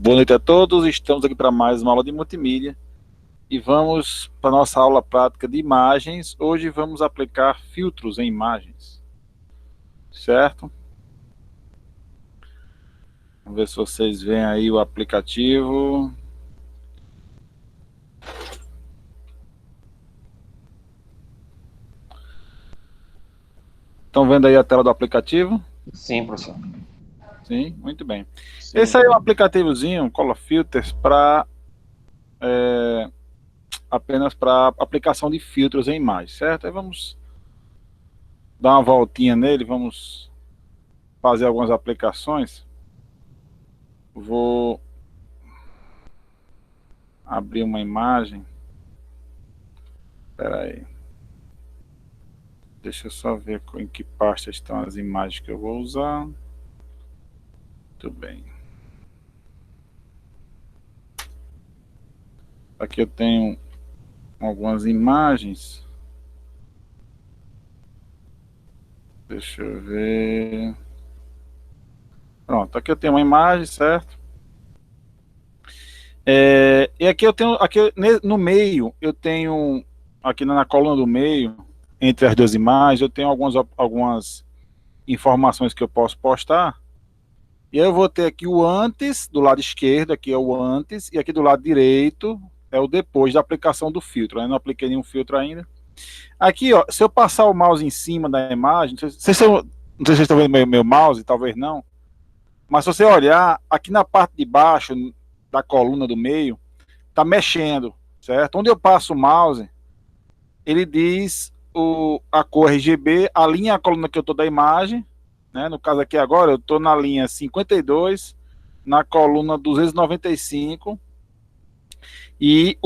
Boa noite a todos, estamos aqui para mais uma aula de multimídia e vamos para a nossa aula prática de imagens. Hoje vamos aplicar filtros em imagens, certo? Vamos ver se vocês veem aí o aplicativo. Estão vendo aí a tela do aplicativo? Sim, professor. Sim, muito bem. Sim. Esse aí é um aplicativozinho, Color Filters, para apenas para aplicação de filtros em imagens, certo? Aí vamos dar uma voltinha nele, vamos fazer algumas aplicações. Vou abrir uma imagem. Espera aí. Deixa eu só ver em que pasta estão as imagens que eu vou usar. Muito bem. Aqui eu tenho algumas imagens. Deixa eu ver. Pronto, aqui eu tenho uma imagem, certo? E aqui eu tenho, aqui no meio, eu tenho, aqui na coluna do meio, entre as duas imagens, eu tenho algumas informações que eu posso postar. E aí eu vou ter aqui o antes, do lado esquerdo, aqui é o antes, e aqui do lado direito é o depois da aplicação do filtro. Eu não apliquei nenhum filtro ainda. Aqui, ó, se eu passar o mouse em cima da imagem, não sei se vocês estão vendo meu mouse, talvez não, mas se você olhar, aqui na parte de baixo da coluna do meio, tá mexendo, certo? Onde eu passo o mouse, ele diz a cor RGB, alinha a coluna que eu estou da imagem, né? No caso aqui agora, eu estou na linha 52, na coluna 295, e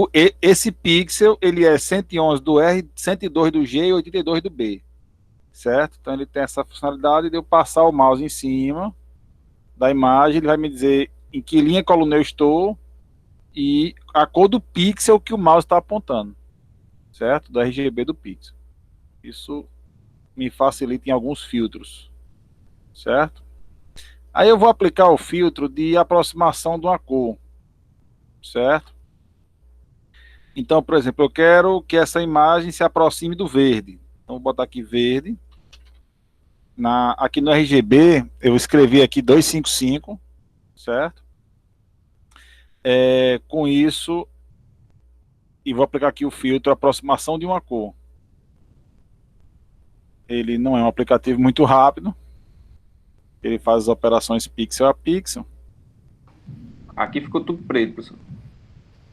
esse pixel, ele é 111 do R, 102 do G e 82 do B, certo? Então ele tem essa funcionalidade de eu passar o mouse em cima da imagem, ele vai me dizer em que linha coluna eu estou e a cor do pixel que o mouse está apontando, certo? Do RGB do pixel. Isso me facilita em alguns filtros, certo? Aí eu vou aplicar o filtro de aproximação de uma cor, certo? Então, por exemplo, eu quero que essa imagem se aproxime do verde. Então, vou botar aqui verde. Aqui no RGB, eu escrevi aqui 255, certo? Com isso, e vou aplicar aqui o filtro aproximação de uma cor. Ele não é um aplicativo muito rápido. Ele faz as operações pixel a pixel. Aqui ficou tudo preto, professor.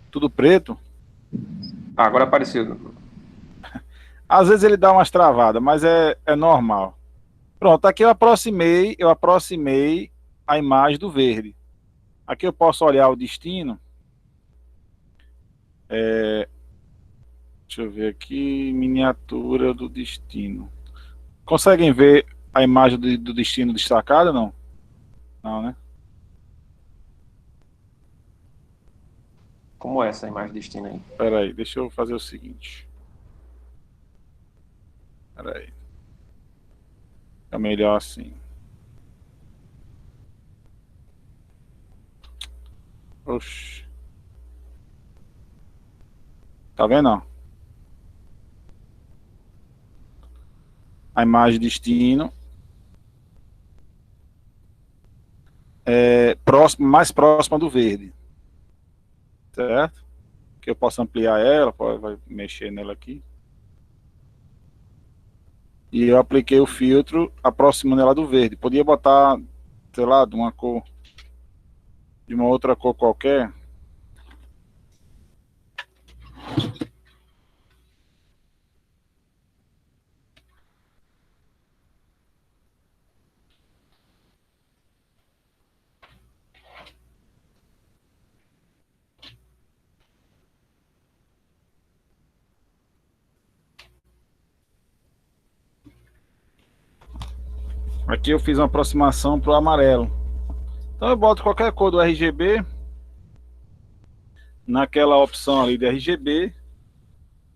Tudo preto. Agora apareceu. Às vezes ele dá umas travadas, mas é normal. Pronto, aqui eu aproximei a imagem do verde. Aqui eu posso olhar o destino. Deixa eu ver aqui, miniatura do destino. Conseguem ver a imagem do destino destacada, não? Não, né? Como é essa imagem de destino aí? Espera aí, deixa eu fazer o seguinte. Espera aí. É melhor assim. Oxi. Tá vendo, ó? A imagem de destino é mais próxima do verde, certo? Que eu posso ampliar ela, vai mexer nela aqui. E eu apliquei o filtro aproximando ela do verde. Podia botar, sei lá, de uma cor, de uma outra cor qualquer. Aqui eu fiz uma aproximação para o amarelo. Então eu boto qualquer cor do RGB naquela opção ali de RGB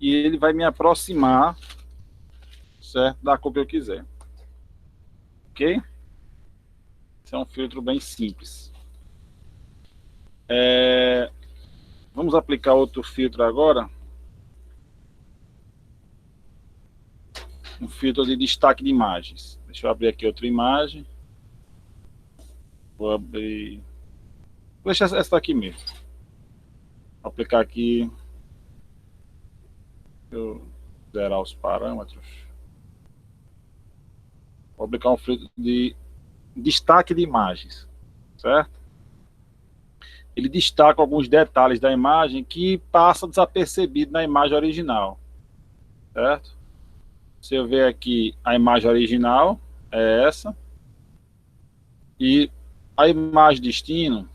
e ele vai me aproximar, certo, da cor que eu quiser. Ok? Esse é um filtro bem simples. Vamos aplicar outro filtro agora. Um filtro de destaque de imagens. Deixa eu abrir aqui outra imagem. Vou abrir. Vou deixar essa daqui mesmo. Vou aplicar aqui. Eu zerar os parâmetros. Vou aplicar um filtro de destaque de imagens, certo? Ele destaca alguns detalhes da imagem que passa desapercebido na imagem original, certo? Se eu ver aqui a imagem original, é essa, e a imagem destino,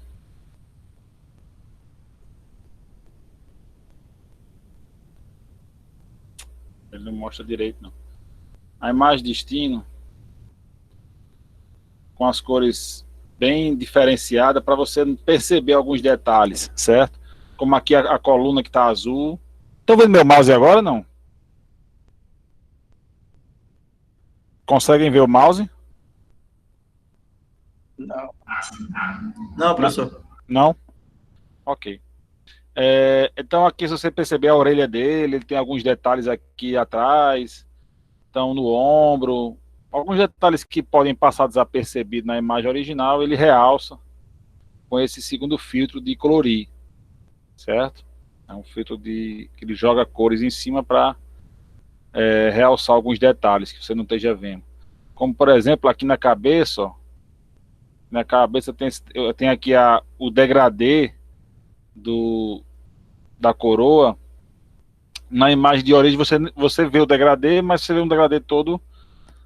ele não mostra direito, não. A imagem destino, com as cores bem diferenciadas, para você perceber alguns detalhes, certo? Como aqui a coluna que está azul. Estão vendo meu mouse agora, não? Conseguem ver o mouse? Não. Não, professor. Não? Ok. Então aqui, se você perceber a orelha dele, ele tem alguns detalhes aqui atrás, então no ombro, alguns detalhes que podem passar desapercebidos na imagem original, ele realça com esse segundo filtro de colorir, certo? É um filtro que ele joga cores em cima para realçar alguns detalhes que você não esteja vendo. Como, por exemplo, aqui na cabeça, ó, na cabeça eu tenho aqui o degradê da coroa. Na imagem de origem você vê o degradê, mas você vê um degradê todo.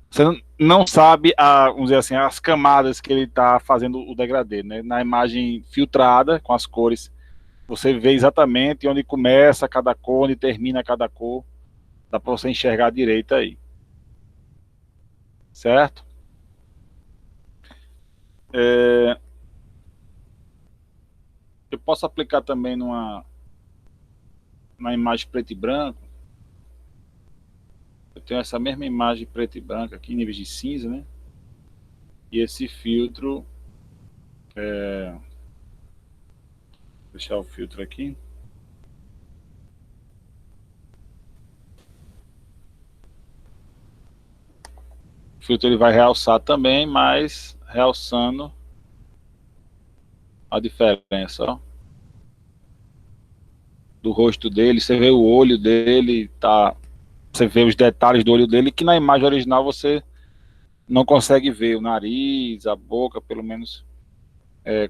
Você não sabe, vamos dizer assim, as camadas que ele está fazendo o degradê, né? Na imagem filtrada, com as cores, você vê exatamente onde começa cada cor, onde termina cada cor. Dá para você enxergar direito aí. Certo? Eu posso aplicar também na imagem preto e branco. Eu tenho essa mesma imagem preto e branco aqui, níveis de cinza, né? E esse filtro, vou deixar o filtro aqui. O filtro ele vai realçar também, mas realçando a diferença, ó, do rosto dele. Você vê o olho dele, tá? Você vê os detalhes do olho dele que na imagem original você não consegue ver. O nariz, a boca, pelo menos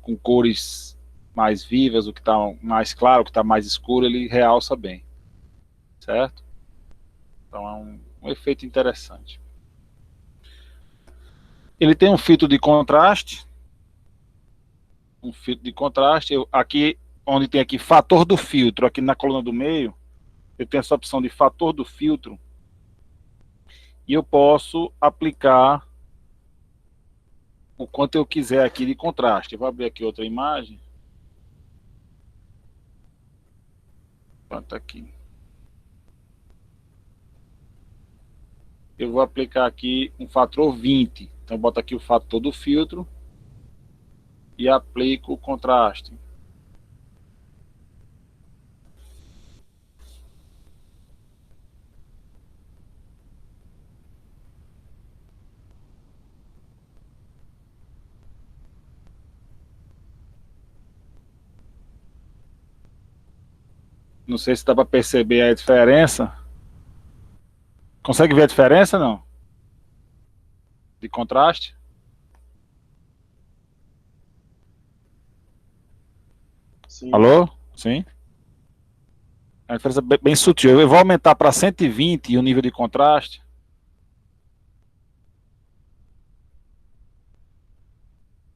com cores mais vivas, o que está mais claro, o que está mais escuro, ele realça bem, certo? Então é um efeito interessante. Ele tem um filtro de contraste, aqui onde tem aqui fator do filtro, aqui na coluna do meio, eu tenho essa opção de fator do filtro, e eu posso aplicar o quanto eu quiser aqui de contraste. Eu vou abrir aqui outra imagem. Quanto aqui. Eu vou aplicar aqui um fator 20. Então eu boto aqui o fator do filtro e aplico o contraste. Não sei se dá para perceber a diferença. Consegue ver a diferença, não? De contraste? Sim. Alô? Sim? É uma diferença bem sutil. Eu vou aumentar para 120 o nível de contraste.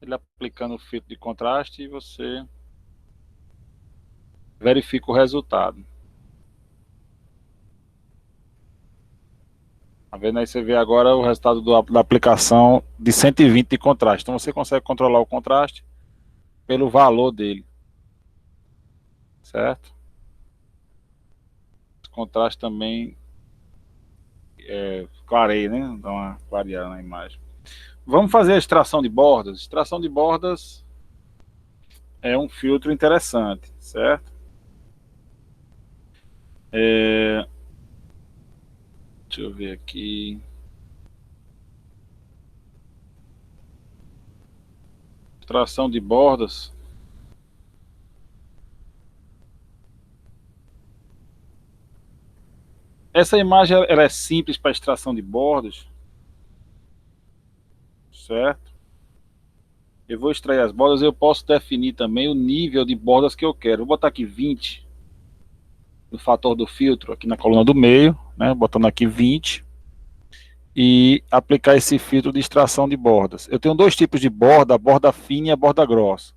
Ele aplicando o filtro de contraste e você verifica o resultado. Tá vendo aí? Você vê agora o resultado da aplicação de 120 de contraste. Então você consegue controlar o contraste pelo valor dele. Certo? O contraste também clareia, né? Dá uma clareada na imagem. Vamos fazer a extração de bordas. Extração de bordas, é um filtro interessante, certo? Deixa eu ver aqui. Extração de bordas. Essa imagem ela é simples para extração de bordas, certo? Eu vou extrair as bordas, eu posso definir também o nível de bordas que eu quero. Vou botar aqui 20 no fator do filtro, aqui na coluna do meio, né? Botando aqui 20 e aplicar esse filtro de extração de bordas. Eu tenho dois tipos de borda, a borda fina e a borda grossa.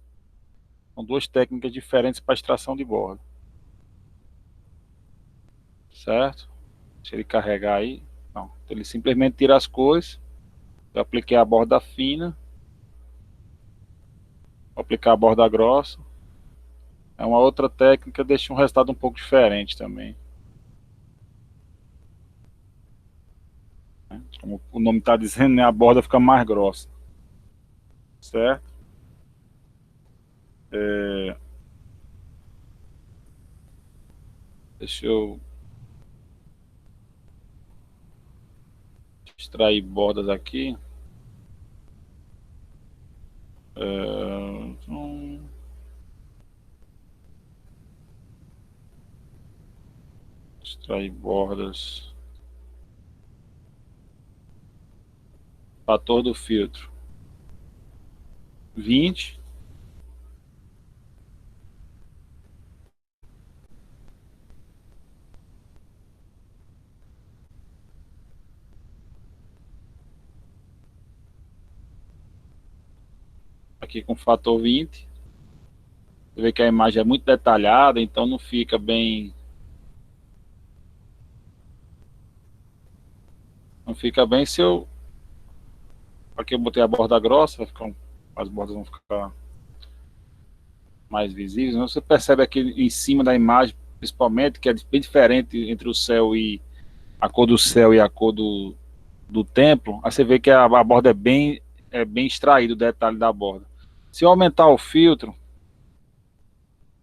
São duas técnicas diferentes para extração de borda. Certo? Deixa ele carregar aí. Não, então ele simplesmente tira as cores. Eu apliquei a borda fina. Vou aplicar a borda grossa. É uma outra técnica, deixa um resultado um pouco diferente também. Como o nome está dizendo, né, a borda fica mais grossa. Certo? Deixa eu extrair bordas aqui. Extrair bordas. Fator do filtro 20. Aqui com fator 20. Você vê que a imagem é muito detalhada, então não fica bem. Não fica bem se eu. Aqui eu botei a borda grossa, vai ficar as bordas vão ficar mais visíveis. Você percebe aqui em cima da imagem, principalmente, que é bem diferente entre o céu e a cor do céu e a cor do templo. Aí você vê que a borda é bem extraído o detalhe da borda. Se eu aumentar o filtro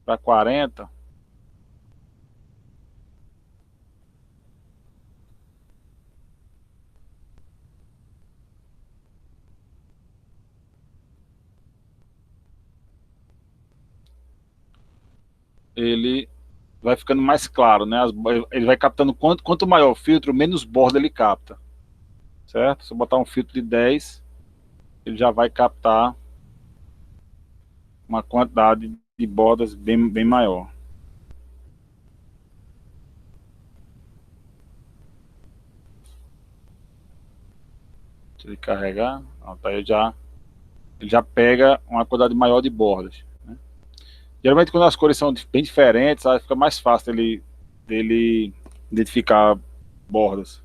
para 40, ele vai ficando mais claro, né? Ele vai captando quanto maior o filtro, menos borda ele capta, certo? Se eu botar um filtro de 10, ele já vai captar uma quantidade de bordas bem maior. Se ele carregar, tá, ele já pega uma quantidade maior de bordas, né? Geralmente quando as cores são bem diferentes, aí fica mais fácil dele identificar bordas.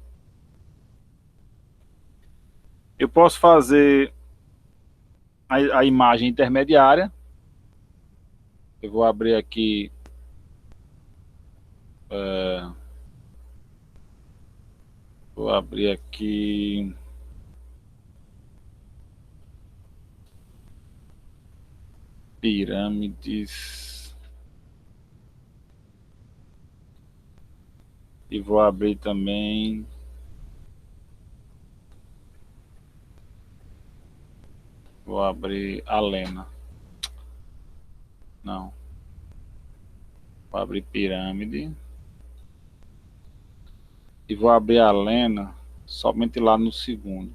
Eu posso fazer a imagem intermediária. Eu vou abrir aqui vou abrir aqui pirâmides e vou abrir também vou abrir a Lena. Não. Vou abrir pirâmide e vou abrir a Lena somente lá no segundo.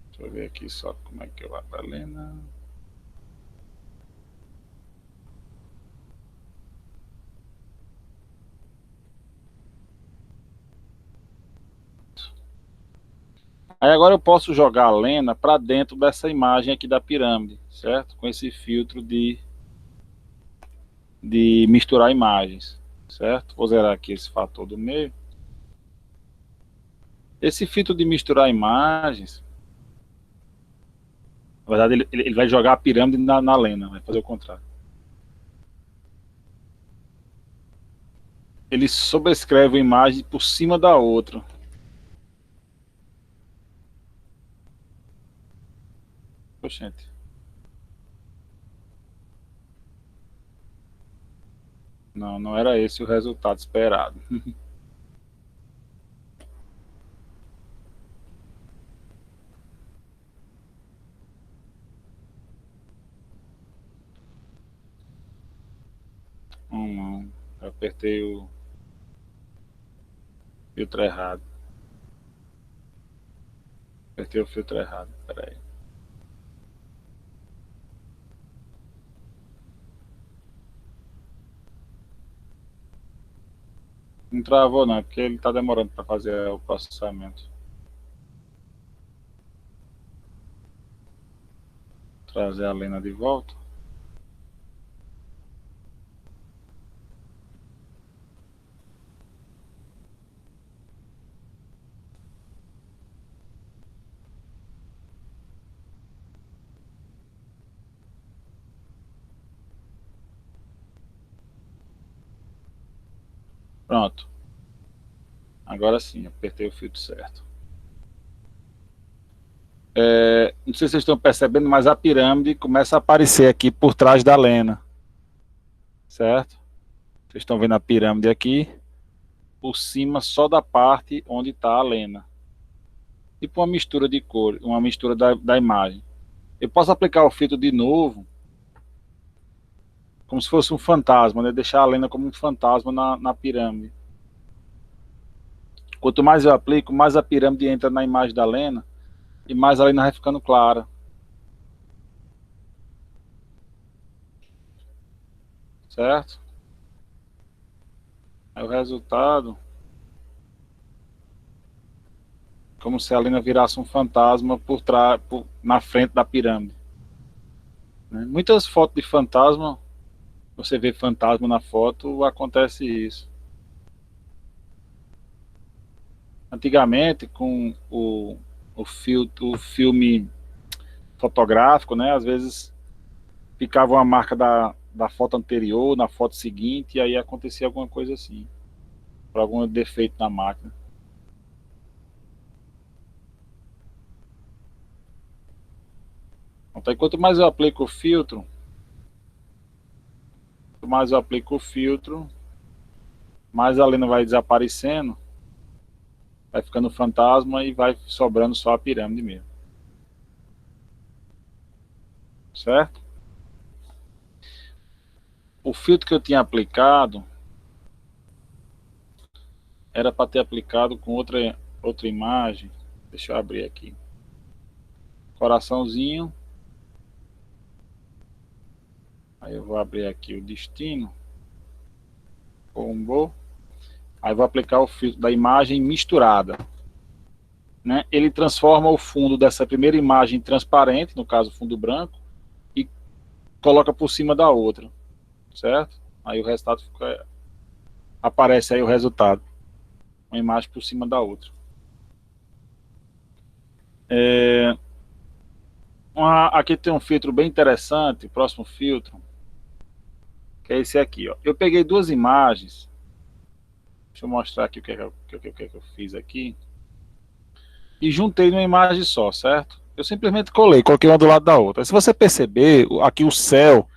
Deixa eu ver aqui só como é que eu abro a Lena. Aí agora eu posso jogar a Lena para dentro dessa imagem aqui da pirâmide, certo? Com esse filtro de misturar imagens, certo? Vou zerar aqui esse fator do meio. Esse filtro de misturar imagens, na verdade ele vai jogar a pirâmide na Lena, vai fazer o contrário. Ele sobrescreve a imagem por cima da outra. Oxente. Não, não era esse o resultado esperado. Eu apertei o filtro errado. Apertei o filtro errado. Peraí. Não travou não, é porque ele está demorando para fazer o processamento. Trazer a Lena de volta. Pronto. Agora sim, apertei o filtro certo. Não sei se vocês estão percebendo, mas a pirâmide começa a aparecer aqui por trás da Lena. Certo? Vocês estão vendo a pirâmide aqui, por cima só da parte onde está a Lena. Tipo uma mistura de cor, uma mistura da imagem. Eu posso aplicar o filtro de novo, como se fosse um fantasma, né? Deixar a Lena como um fantasma na pirâmide. Quanto mais eu aplico, mais a pirâmide entra na imagem da Lena e mais a Lena vai ficando clara. Certo? Aí o resultado, como se a Lena virasse um fantasma na frente da pirâmide. Né? Muitas fotos de fantasma, você vê fantasma na foto, acontece isso. Antigamente, com o filme fotográfico, né, às vezes ficava uma marca da foto anterior na foto seguinte, e aí acontecia alguma coisa assim, por algum defeito na máquina. Então, quanto mais eu aplico o filtro, mais a Lena vai desaparecendo, vai ficando fantasma e vai sobrando só a pirâmide mesmo. Certo? O filtro que eu tinha aplicado era para ter aplicado com outra imagem. Deixa eu abrir aqui. Coraçãozinho. Aí eu vou abrir aqui o destino. Combo. Aí vou aplicar o filtro da imagem misturada. Né? Ele transforma o fundo dessa primeira imagem transparente, no caso fundo branco, e coloca por cima da outra. Certo? Aí o resultado aparece aí o resultado. Uma imagem por cima da outra. Aqui tem um filtro bem interessante, o próximo filtro, que é esse aqui. Ó. Eu peguei duas imagens. Deixa eu mostrar aqui o que eu fiz aqui. E juntei numa imagem só, certo? Eu simplesmente coloquei uma do lado da outra. Se você perceber, aqui o céu,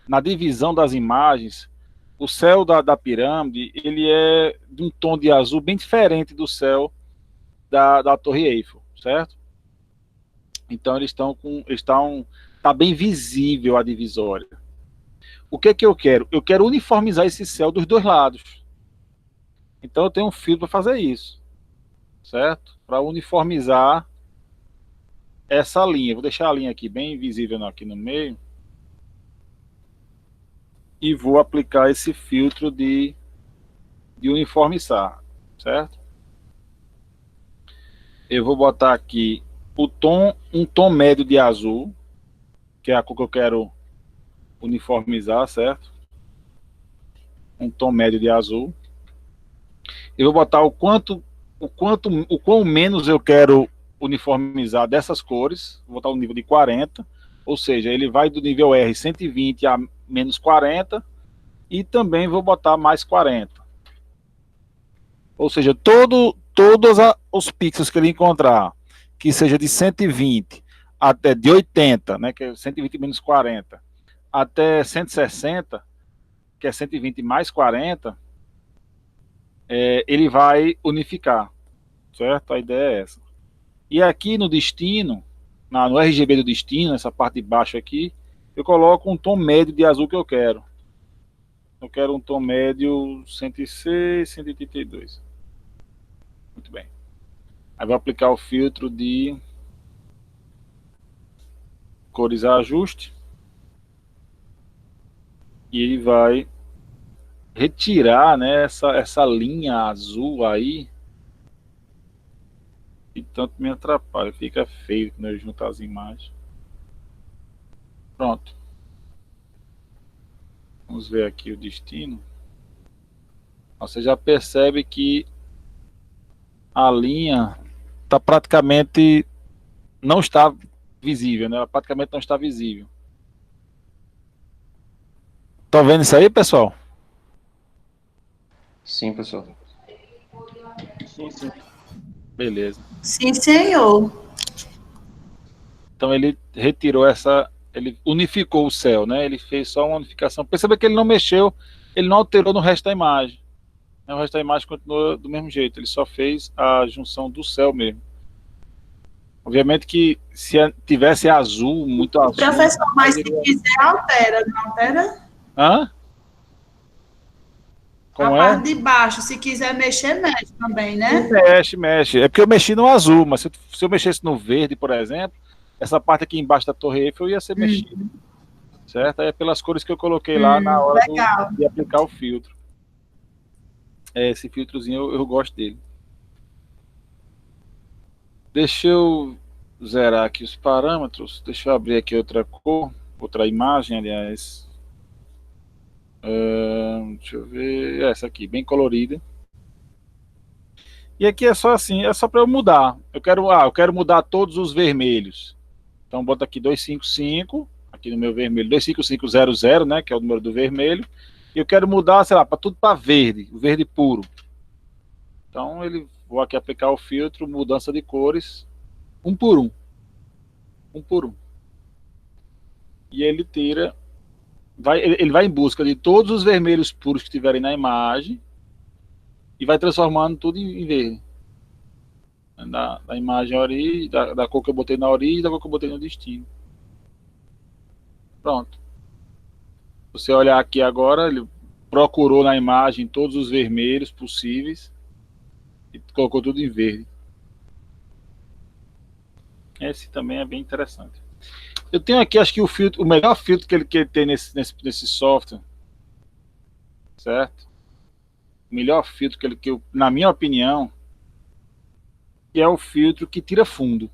na divisão das imagens, o céu da pirâmide, ele é de um tom de azul bem diferente do céu da Torre Eiffel, certo? Então tá bem visível a divisória. O que eu quero? Eu quero uniformizar esse céu dos dois lados. Então eu tenho um filtro para fazer isso, certo? Para uniformizar essa linha. Vou deixar a linha aqui bem visível aqui no meio. E vou aplicar esse filtro de uniformizar, certo? Eu vou botar aqui um tom médio de azul, que é a cor que eu quero uniformizar, certo? Um tom médio de azul. Eu vou botar o quão menos eu quero uniformizar dessas cores. Vou botar o nível de 40, ou seja, ele vai do nível R 120 a menos 40, e também vou botar mais 40. Ou seja, todos os pixels que ele encontrar, que seja de 120 até de 80, né, que é 120 menos 40, até 160, que é 120 mais 40, ele vai unificar, certo? A ideia é essa. E aqui no destino, no RGB do destino, nessa parte de baixo aqui, eu coloco um tom médio de azul que eu quero. Eu quero um tom médio 106, 182. Muito bem. Aí vou aplicar o filtro de cores a ajuste. E ele vai retirar, né, essa linha azul aí. E tanto me atrapalha. Fica feio quando eu juntar as imagens. Pronto. Vamos ver aqui o destino. Você já percebe que a linha tá praticamente não está visível, né? Ela praticamente não está visível. Estão vendo isso aí, pessoal? Sim, professor. Sim, sim. Beleza. Sim, senhor. Então ele retirou ele unificou o céu, né? Ele fez só uma unificação. Perceba que ele não mexeu, ele não alterou no resto da imagem. O resto da imagem continua do mesmo jeito, ele só fez a junção do céu mesmo. Obviamente que se tivesse azul, muito azul... Professor, mas se quiser, altera, não altera? Hã? Como A é? parte de baixo, se quiser mexer, mexe também, né? Mexe, mexe. É porque eu mexi no azul, mas se eu mexesse no verde, por exemplo, essa parte aqui embaixo da Torre Eiffel ia ser mexida. Certo? É pelas cores que eu coloquei lá na hora de aplicar o filtro. Esse filtrozinho eu gosto dele. Deixa eu zerar aqui os parâmetros. Deixa eu abrir aqui outra cor, outra imagem, aliás. Deixa eu ver. Essa aqui, bem colorida. E aqui é só assim, é só para eu mudar. Eu quero mudar todos os vermelhos. Então bota aqui 255, aqui no meu vermelho, 25500, né, que é o número do vermelho. E eu quero mudar, sei lá, para tudo para verde, o verde puro. Então vou aqui aplicar o filtro, mudança de cores, um por um. Um por um. E ele tira, ele vai em busca de todos os vermelhos puros que tiverem na imagem e vai transformando tudo em verde. Da imagem origem, da cor que eu botei na origem e da cor que eu botei no destino. Pronto. Você olhar aqui agora, ele procurou na imagem todos os vermelhos possíveis e colocou tudo em verde. Esse também é bem interessante. Eu tenho aqui, acho que o melhor filtro que ele tem nesse software, certo? O melhor filtro que na minha opinião, que é o filtro que tira fundo.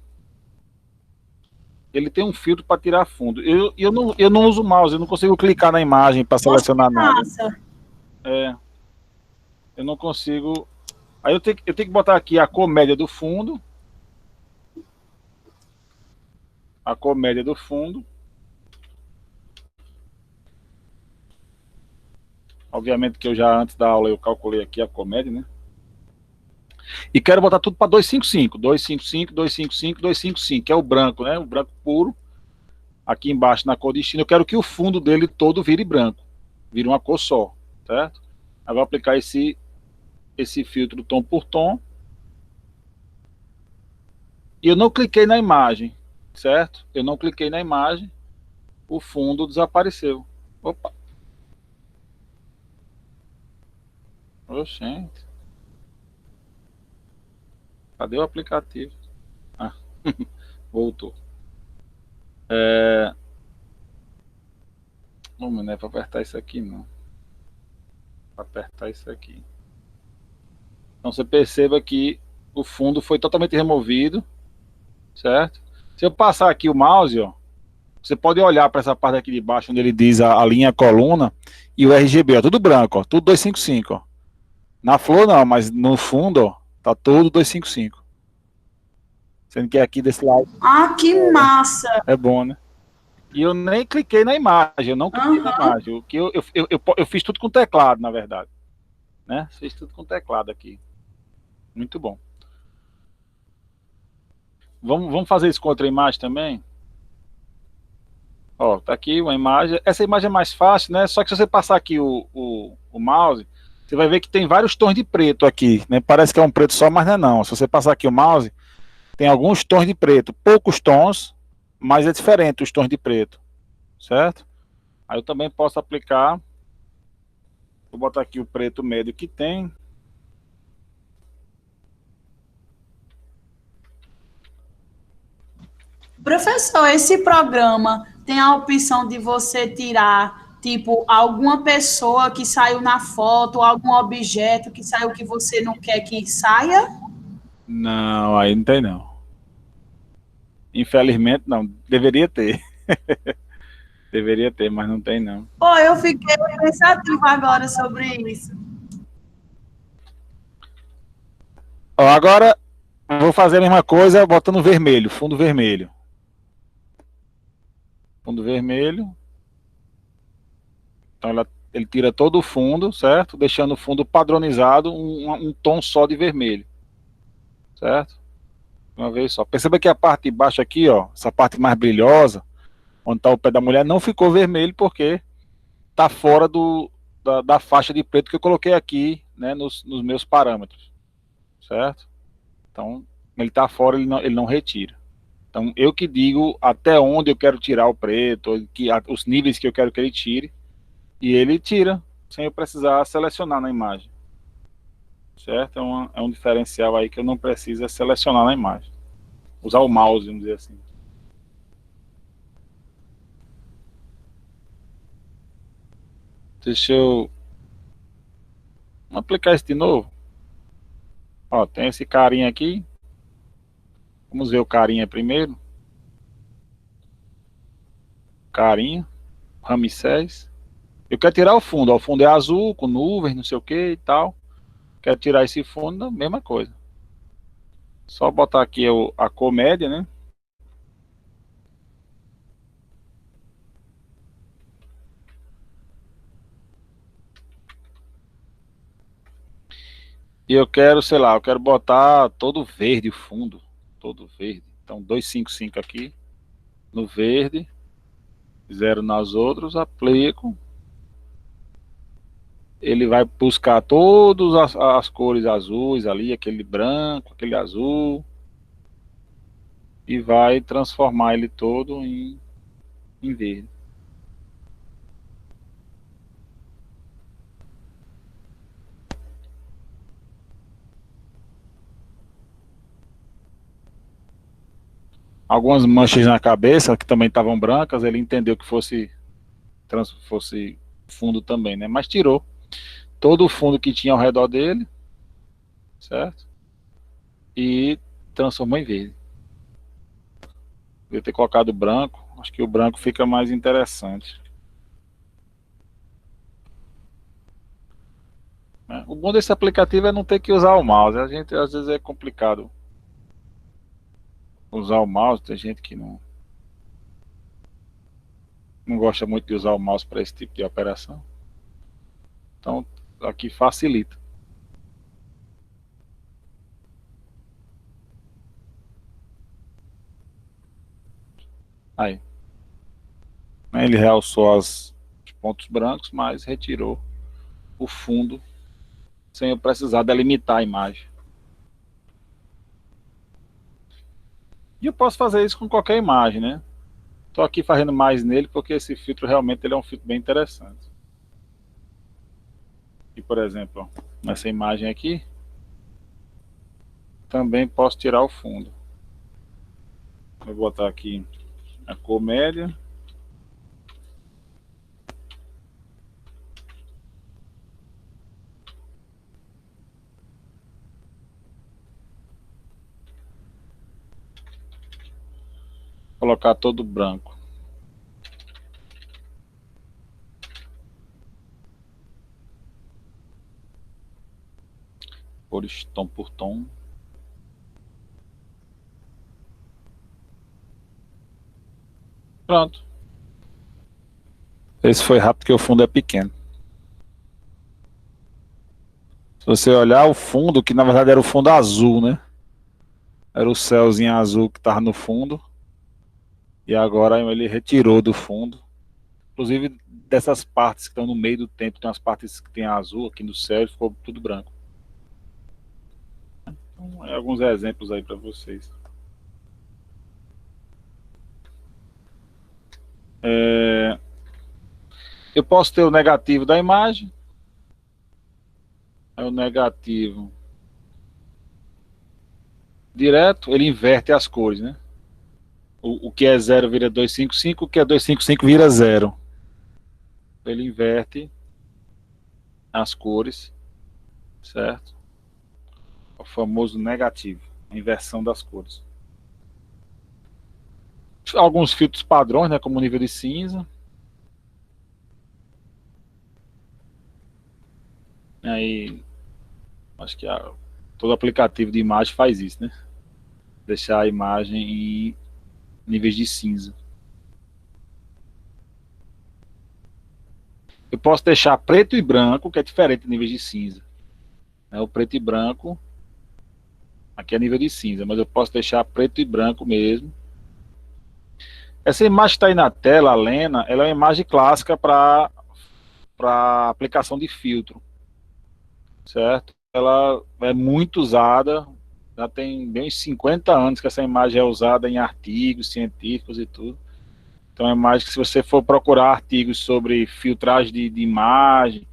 Ele tem um filtro para tirar fundo. Eu não uso mouse, eu não consigo clicar na imagem para selecionar nada. Eu não consigo. Aí eu tenho que botar aqui a cor média do fundo. A cor média do fundo. Obviamente que antes da aula eu calculei aqui a cor média, né? E quero botar tudo para 255, 255, 255, 255, que é o branco, né? O branco puro. Aqui embaixo na cor destino, eu quero que o fundo dele todo vire branco. Vire uma cor só, certo? Aí vou aplicar esse filtro tom por tom. E eu não cliquei na imagem, certo? Eu não cliquei na imagem. O fundo desapareceu. Opa. Oxente. Cadê o aplicativo? Ah, voltou. Não é para apertar isso aqui, não. Para apertar isso aqui. Então você perceba que o fundo foi totalmente removido, certo? Se eu passar aqui o mouse, ó, você pode olhar para essa parte aqui de baixo, onde ele diz a linha, a coluna, e o RGB, ó, tudo branco, ó, tudo 255, ó. Na flor não, mas no fundo, ó, tá todo 255. Sendo que aqui desse lado... Ah, que massa! É bom, né? E eu nem cliquei na imagem, eu não cliquei na imagem. O que eu fiz tudo com teclado, na verdade. Né? Fiz tudo com teclado aqui. Muito bom. Vamos fazer isso com outra imagem também? Ó, tá aqui uma imagem. Essa imagem é mais fácil, né? Só que se você passar aqui o mouse, você vai ver que tem vários tons de preto aqui, né? Parece que é um preto só, mas não é não. Se você passar aqui o mouse, tem alguns tons de preto. Poucos tons, mas é diferente os tons de preto. Certo? Aí eu também posso aplicar. Vou botar aqui o preto médio que tem. Professor, esse programa tem a opção de você tirar, tipo, alguma pessoa que saiu na foto, algum objeto que saiu que você não quer que saia? Não, aí não tem não. Infelizmente não. Deveria ter. Deveria ter, mas não tem não. Pô, eu fiquei pensativa agora sobre isso. Ó, agora eu vou fazer a mesma coisa botando vermelho, fundo vermelho. Fundo vermelho. Então ele tira todo o fundo, certo? Deixando o fundo padronizado, um tom só de vermelho. Certo? Uma vez só. Perceba que a parte de baixo aqui, ó, essa parte mais brilhosa, onde está o pé da mulher, não ficou vermelho porque está fora da faixa de preto que eu coloquei aqui, né, nos meus parâmetros. Certo? Então, ele está fora, ele não retira. Então, eu que digo até onde eu quero tirar o preto, os níveis que eu quero que ele tire, e ele tira, sem eu precisar selecionar na imagem. Certo? É um diferencial aí que eu não preciso selecionar na imagem. Usar o mouse, vamos dizer assim. Deixa eu aplicar isso de novo. Ó, tem esse carinha aqui. Vamos ver o carinha primeiro. Carinha. Ramsés. Eu quero tirar o fundo. Ó, o fundo é azul, com nuvens, não sei o que e tal. Quero tirar esse fundo, mesma coisa. Só botar aqui a cor média, né? E eu quero, sei lá, eu quero botar todo verde o fundo. Todo verde. Então 255 aqui. No verde. 0 nas outras. Aplico. Ele vai buscar todas as cores azuis ali. Aquele branco, aquele azul. E vai transformar ele todo em verde. Algumas manchas na cabeça, que também estavam brancas, ele entendeu que fosse fundo também, né? Mas tirou todo o fundo que tinha ao redor dele, certo? E transformou em verde. Devia ter colocado branco, acho que o branco fica mais interessante. O bom desse aplicativo é não ter que usar o mouse. A gente, às vezes, é complicado usar o mouse, tem gente que não gosta muito de usar o mouse para esse tipo de operação. Então, aqui facilita. Aí. Ele realçou os pontos brancos, mas retirou o fundo sem eu precisar delimitar a imagem. E eu posso fazer isso com qualquer imagem, né? Estou aqui fazendo mais nele porque esse filtro realmente ele é um filtro bem interessante. E, por exemplo, ó, nessa imagem aqui, também posso tirar o fundo. Vou botar aqui a cor média. Colocar todo branco. Cores tom por tom. Pronto. Esse foi rápido porque o fundo é pequeno. Se você olhar o fundo, que na verdade era o fundo azul, né? Era o céuzinho azul que estava no fundo. E agora ele retirou do fundo. Inclusive, dessas partes que estão no meio do tempo, tem umas partes que tem azul aqui no céu, ficou tudo branco. Então, alguns exemplos aí para vocês. Eu posso ter o negativo da imagem. É o negativo direto, ele inverte as cores, né? O que é 0 vira 255, o que é 255 vira 0. Ele inverte as cores, certo? O famoso negativo, a inversão das cores. Alguns filtros padrões, né, como o nível de cinza. Aí, acho que todo aplicativo de imagem faz isso, né? Deixar a imagem em níveis de cinza. Eu posso deixar preto e branco, que é diferente de níveis de cinza. O preto e branco, aqui é nível de cinza, mas eu posso deixar preto e branco mesmo. Essa imagem que está aí na tela, a Lena, ela é uma imagem clássica para aplicação de filtro, certo? Ela é muito usada, já tem bem uns 50 anos que essa imagem é usada em artigos científicos e tudo. Então é uma imagem que, se você for procurar artigos sobre filtragem de imagem,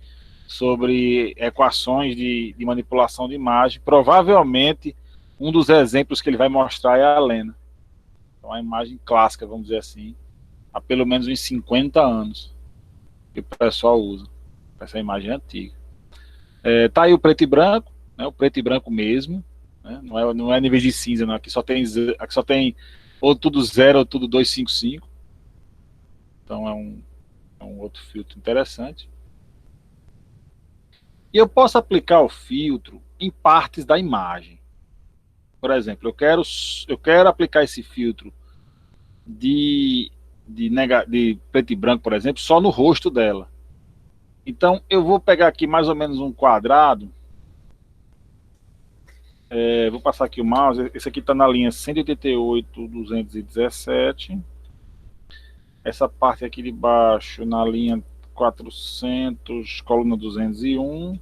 sobre equações de manipulação de imagem, provavelmente um dos exemplos que ele vai mostrar é a Lena. Então, a imagem clássica, vamos dizer assim, há pelo menos uns 50 anos que o pessoal usa. Essa imagem é antiga. Tá aí o preto e branco, né, o preto e branco mesmo, né, não é nível de cinza, não. Aqui só tem ou tudo 0 ou tudo 255. Então é um outro filtro interessante. E eu posso aplicar o filtro em partes da imagem. Por exemplo, eu quero aplicar esse filtro de preto e branco, por exemplo, só no rosto dela. Então, eu vou pegar aqui mais ou menos um quadrado. Vou passar aqui o mouse. Esse aqui está na linha 188.217. Essa parte aqui de baixo na linha 400, coluna 201.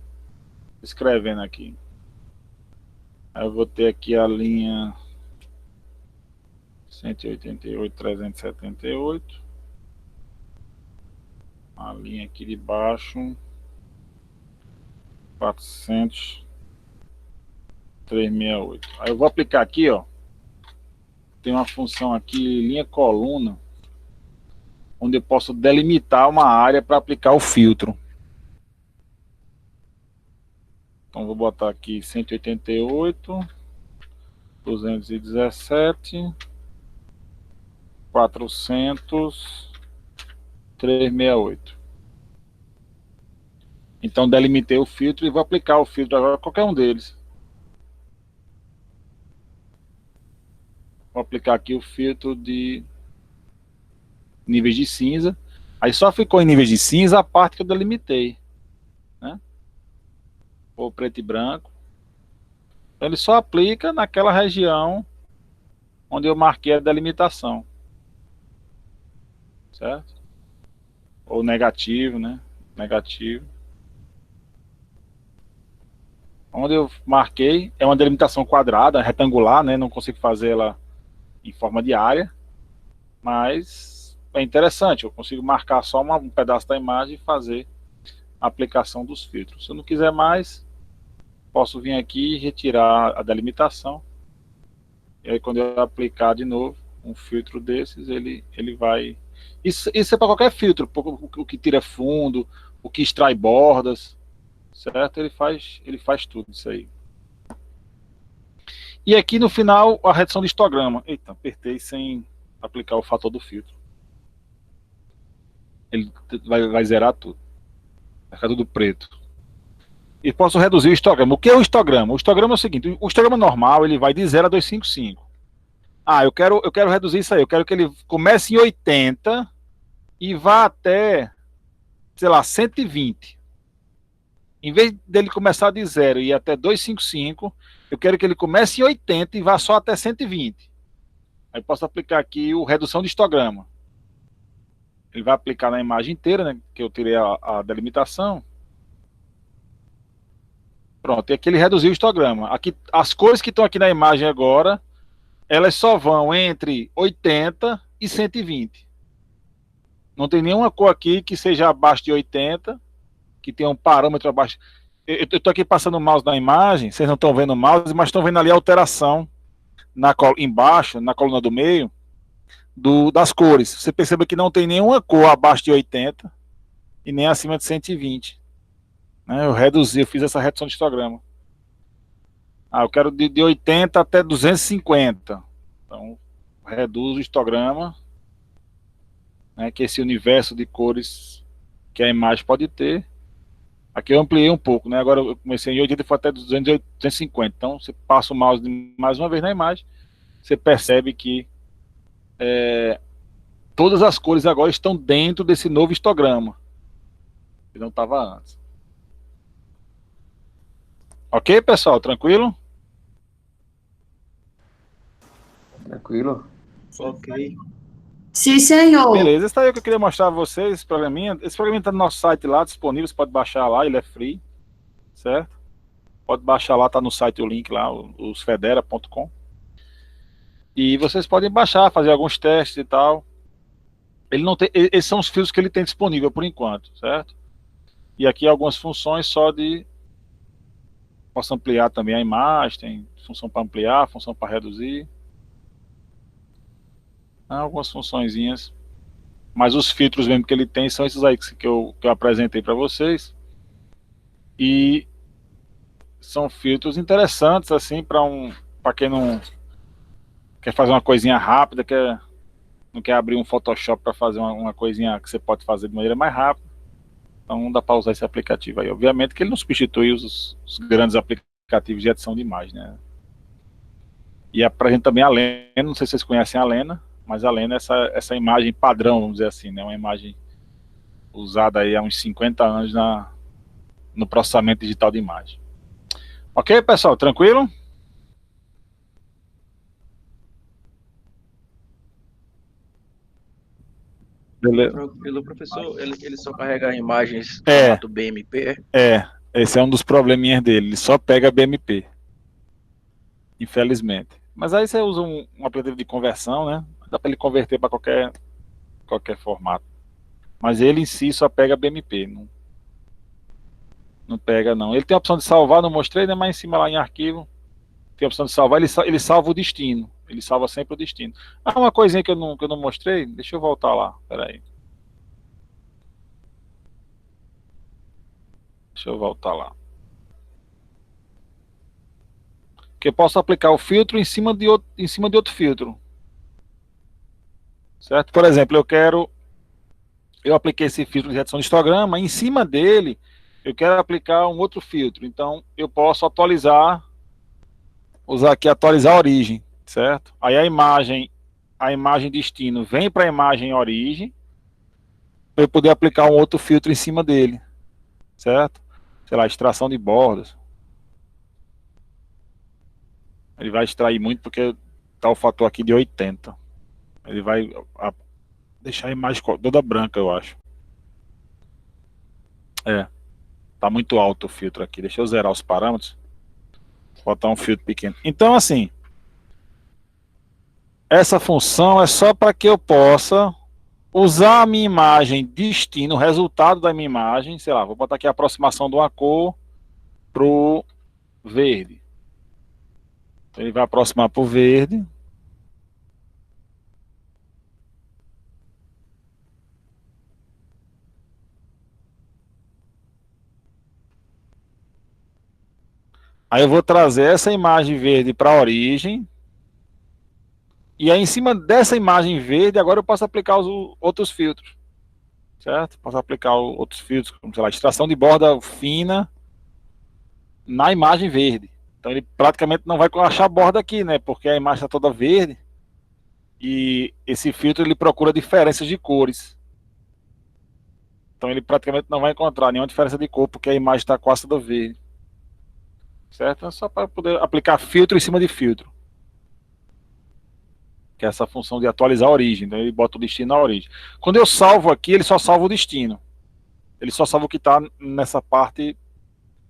Escrevendo aqui. Aí eu vou ter aqui a linha 188.378. A linha aqui de baixo 400.368. Aí eu vou aplicar aqui, ó. Tem uma função aqui, linha coluna, onde eu posso delimitar uma área para aplicar o filtro. Então vou botar aqui 188.217, 400.368. Então delimitei o filtro e vou aplicar o filtro agora, qualquer um deles. Vou aplicar aqui o filtro de níveis de cinza. Aí só ficou em níveis de cinza a parte que eu delimitei, né? Ou preto e branco. Então ele só aplica naquela região onde eu marquei a delimitação, certo? Ou negativo, né? Negativo. Onde eu marquei é uma delimitação quadrada, retangular, né? Não consigo fazer ela em forma de área, mas é interessante. Eu consigo marcar só um pedaço da imagem e fazer a aplicação dos filtros. Se eu não quiser mais, posso vir aqui e retirar a delimitação. E aí, quando eu aplicar de novo um filtro desses, ele vai... Isso é para qualquer filtro, o que tira fundo, o que extrai bordas, certo? Ele faz tudo isso aí. E aqui no final, a redução de histograma. Eita, apertei sem aplicar o fator do filtro. Ele vai zerar tudo. Vai ficar tudo preto. E posso reduzir o histograma. O que é o histograma? O histograma é o seguinte: o histograma normal ele vai de 0 a 255. Eu quero reduzir isso aí. Eu quero que ele comece em 80 e vá até, sei lá, 120. Em vez dele começar de 0 e ir até 255, eu quero que ele comece em 80 e vá só até 120. Aí posso aplicar aqui o redução de histograma. Ele vai aplicar na imagem inteira, né, que eu tirei a delimitação. Pronto, e aqui ele reduziu o histograma. Aqui, as cores que estão aqui na imagem agora, elas só vão entre 80 e 120. Não tem nenhuma cor aqui que seja abaixo de 80, que tenha um parâmetro abaixo. Eu estou aqui passando o mouse na imagem, vocês não estão vendo o mouse, mas estão vendo ali a alteração embaixo, na coluna do meio, das cores. Você percebe que não tem nenhuma cor abaixo de 80 e nem acima de 120. Né? Eu fiz essa redução de histograma. Eu quero de 80 até 250. Então, reduzo o histograma, né, que é esse universo de cores que a imagem pode ter. Aqui eu ampliei um pouco, né? Agora eu comecei em 80 e foi até 250. Então, você passa o mouse mais uma vez na imagem, você percebe que todas as cores agora estão dentro desse novo histograma, que não estava antes. Ok, pessoal? Tranquilo? Tranquilo? Ok. Sim, senhor. Beleza, esse aí é o que eu queria mostrar a vocês, esse programinha. Esse programinha está no nosso site lá, disponível, você pode baixar lá, ele é free, certo? Pode baixar lá, tá no site o link lá, osfedera.com. E vocês podem baixar, fazer alguns testes e tal. Ele não tem, esses são os filtros que ele tem disponível por enquanto, certo? E aqui algumas funções só de... Posso ampliar também a imagem, tem função para ampliar, função para reduzir. Algumas funçõezinhas. Mas os filtros mesmo que ele tem são esses aí que eu apresentei para vocês. E são filtros interessantes, assim, para quem não quer fazer uma coisinha rápida, não quer abrir um Photoshop para fazer uma coisinha que você pode fazer de maneira mais rápida. Então dá para usar esse aplicativo aí. Obviamente que ele não substitui os grandes aplicativos de edição de imagem, né? E apresenta também a Lena, não sei se vocês conhecem a Lena, mas a Lena é essa imagem padrão, vamos dizer assim, né? Uma imagem usada aí há uns 50 anos no processamento digital de imagem. Ok, pessoal? Tranquilo? Beleza. Tranquilo, professor. Ele só carrega imagens no É. formato BMP. Esse é um dos probleminhas dele, ele só pega BMP. Infelizmente. Mas aí você usa um aplicativo de conversão, né? Dá para ele converter para qualquer formato. Mas ele em si só pega BMP. Não pega, não. Ele tem a opção de salvar, não mostrei, né? Mas em cima lá em arquivo, tem a opção de salvar, ele salva o destino. Ele salva sempre o destino. Uma coisinha que eu não mostrei, deixa eu voltar lá. Espera aí. Deixa eu voltar lá. Que eu posso aplicar o filtro em cima de outro filtro. Certo? Por exemplo, eu apliquei esse filtro de redução de histograma, em cima dele eu quero aplicar um outro filtro. Então eu posso usar aqui atualizar a origem, certo? Aí a imagem destino vem para a imagem origem, para eu poder aplicar um outro filtro em cima dele, certo? Sei lá, extração de bordas. Ele vai extrair muito porque tá o fator aqui de 80. Ele vai deixar a imagem toda branca, eu acho. Tá muito alto o filtro aqui. Deixa eu zerar os parâmetros. Botar um filtro pequeno. Então, assim, essa função é só para que eu possa usar a minha imagem destino, o resultado da minha imagem, sei lá, vou botar aqui a aproximação de uma cor pro verde. Então ele vai aproximar pro verde. Aí eu vou trazer essa imagem verde para a origem. E aí em cima dessa imagem verde, agora eu posso aplicar os outros filtros. Certo? Posso aplicar outros filtros, como sei lá, extração de borda fina na imagem verde. Então ele praticamente não vai achar borda aqui, né? Porque a imagem está toda verde. E esse filtro ele procura diferenças de cores. Então ele praticamente não vai encontrar nenhuma diferença de cor, porque a imagem está quase toda verde. Certo? É só para poder aplicar filtro em cima de filtro. que é essa função de atualizar a origem. Então ele bota o destino na origem. Quando eu salvo aqui, ele só salva o destino. Ele só salva o que está nessa parte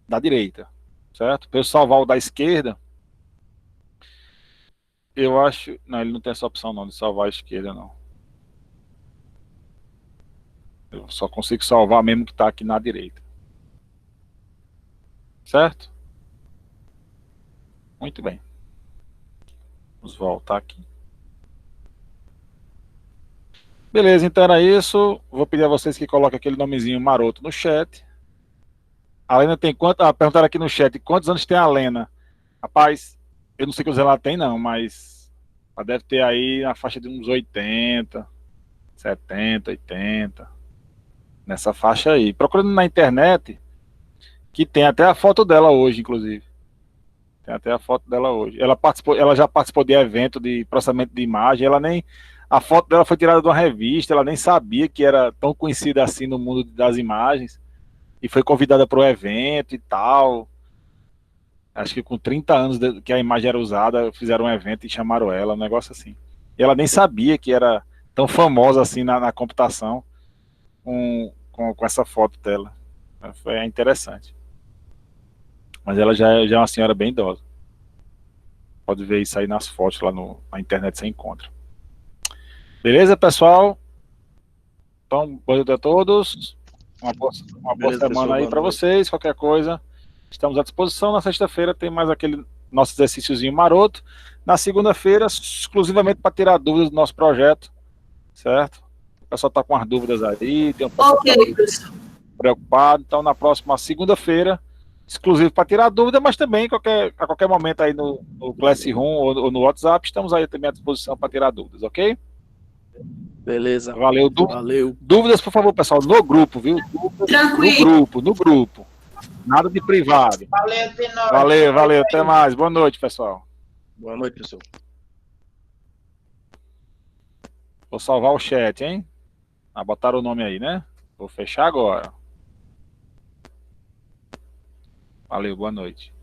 da direita, certo? Para eu salvar o da esquerda, eu acho... Não, ele não tem essa opção não, de salvar a esquerda, não. Eu só consigo salvar mesmo que está aqui na direita. Certo? Muito bem. Vamos voltar aqui. Beleza, então era isso. Vou pedir a vocês que coloquem aquele nomezinho maroto no chat. A Lena tem quanto? Ah, perguntaram aqui no chat, quantos anos tem a Lena? Rapaz, eu não sei quantos ela tem não, mas ela deve ter aí na faixa de uns 80, 70, 80. Nessa faixa aí. Procurando na internet, que tem até a foto dela hoje, inclusive. Tem até a foto dela hoje. Ela já participou de evento de processamento de imagem, a foto dela foi tirada de uma revista, ela nem sabia que era tão conhecida assim no mundo das imagens, e foi convidada para o evento e tal. Acho que com 30 anos que a imagem era usada, fizeram um evento e chamaram ela, um negócio assim. E ela nem sabia que era tão famosa assim na computação com essa foto dela. Foi interessante. Mas ela já é uma senhora bem idosa. Pode ver isso aí nas fotos lá na internet, você encontra. Beleza, pessoal? Então, boa noite a todos. Uma boa Beleza, semana pessoal, aí boa para noite. vocês. Qualquer coisa, estamos à disposição. Na sexta-feira tem mais aquele nosso exercíciozinho maroto. Na segunda-feira, exclusivamente para tirar dúvidas do nosso projeto. Certo? O pessoal está com as dúvidas aí, tem um pouco Ok, professor. preocupado. Então, na próxima segunda-feira, exclusivo para tirar dúvida, mas também a qualquer momento aí no Classroom ou no WhatsApp, estamos aí também à disposição para tirar dúvidas, ok? Beleza. Valeu. Valeu. Dúvidas, por favor, pessoal, no grupo, viu? Dúvidas Tranquilo. no grupo. Nada de privado. Valeu de noite. Valeu. Até mais. Boa noite, pessoal. Boa noite, pessoal. Vou salvar o chat, hein? Botaram o nome aí, né? Vou fechar agora. Valeu, boa noite.